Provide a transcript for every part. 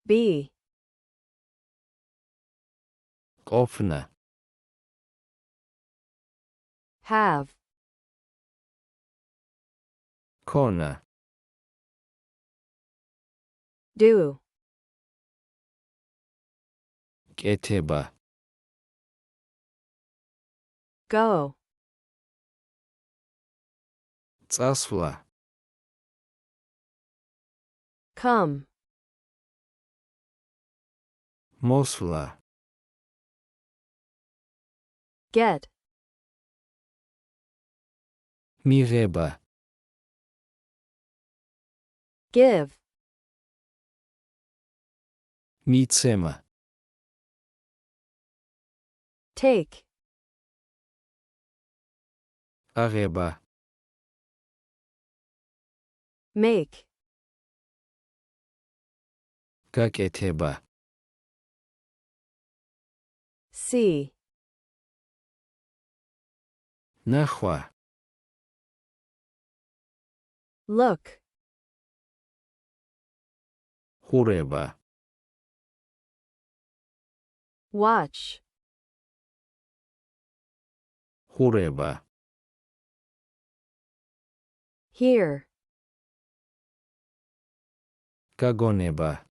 be, ყოფნა, have, ქონა, do, კეთება, go, წასვლა, come, მოსვლა, get, მიღება, give, მიცემა, take, აღება, make, გაკეთება, see, ნახვა, look, ხურება, watch, ხურება, hear, გაგონება,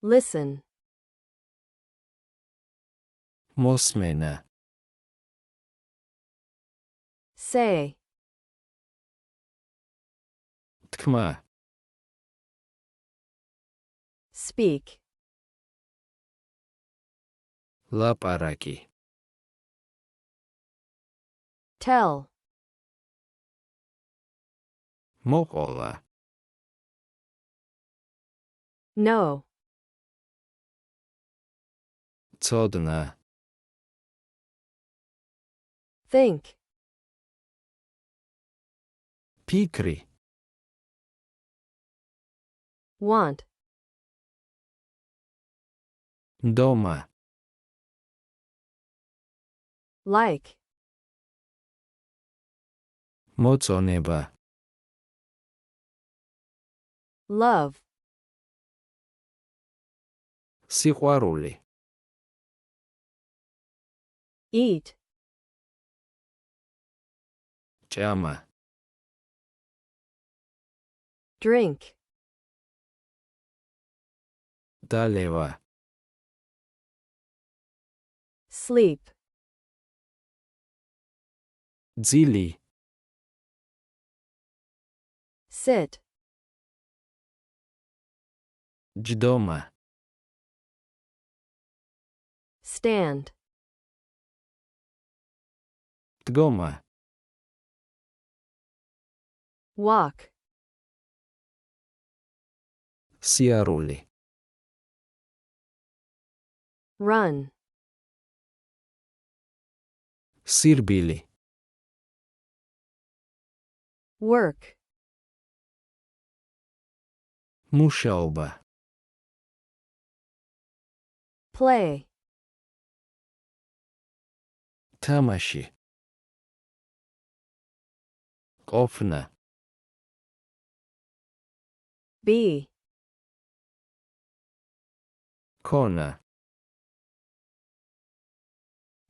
listen, მოსმენა, say, თქმა, speak, ლაპარაკი, tell, მოყოლა, know, ცოდნა, think, ფიქრი, want, ნდომა, like, მოწონება, love, სიყვარული, eat, ჭამა, drink, დალევა, sleep, ძილი, sit, ჯდომა, stand, დგომა, walk, სიარული, run, სირბილი, work, მუშაობა, play, თამაში, ყოფნა, be, ქონა,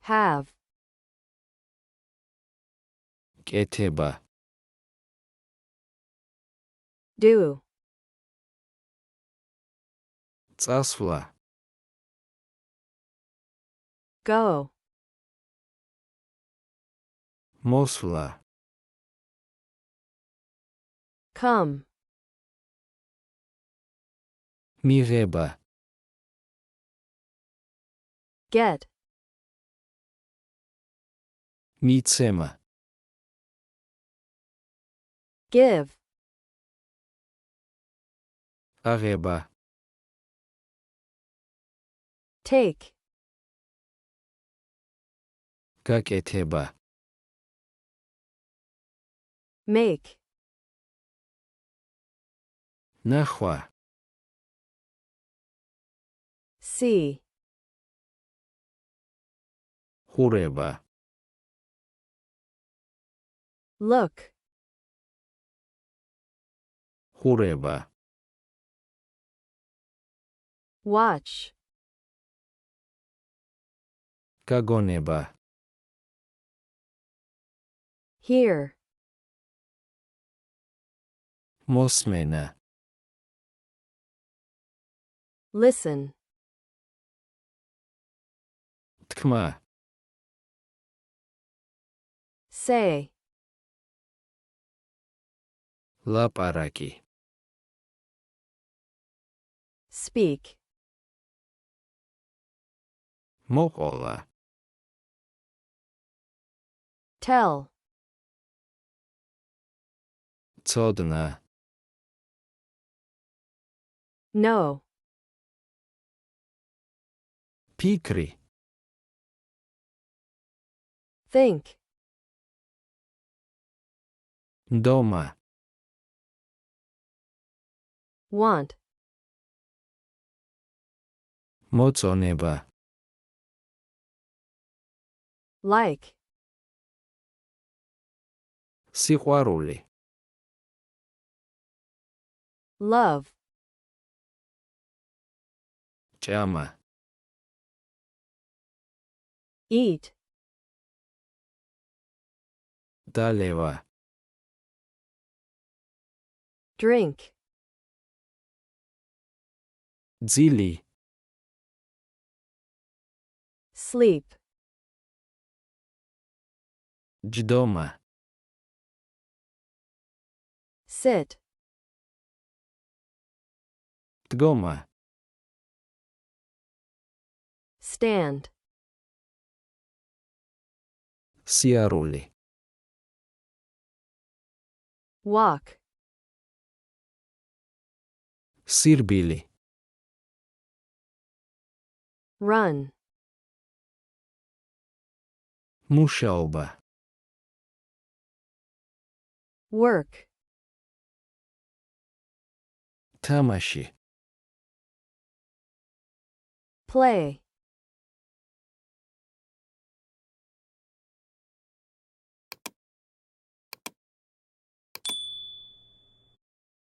have, კეთება, do, წასვლა, go, მოსვლა, come, მიღება, get, მიცემა, give, აღება, take, გაკეთება, make, ნახვა, see, ხურება, look, ხურება, watch, გაგონება, hear, მოსმენა, listen, თქმა, say, ლაპარაკი, speak, მოყოლა, tell, ცოდნა, know, ფიქრი, think, ნდომა, want, მოწონება, like, სიყვარული, love, ჭამა, eat, დალევა, drink, ძილი, sleep, ჯდომა, sit, დგომა, stand, სიარული, walk, სირბილი, run, მუშაობა, work, თამაში, play,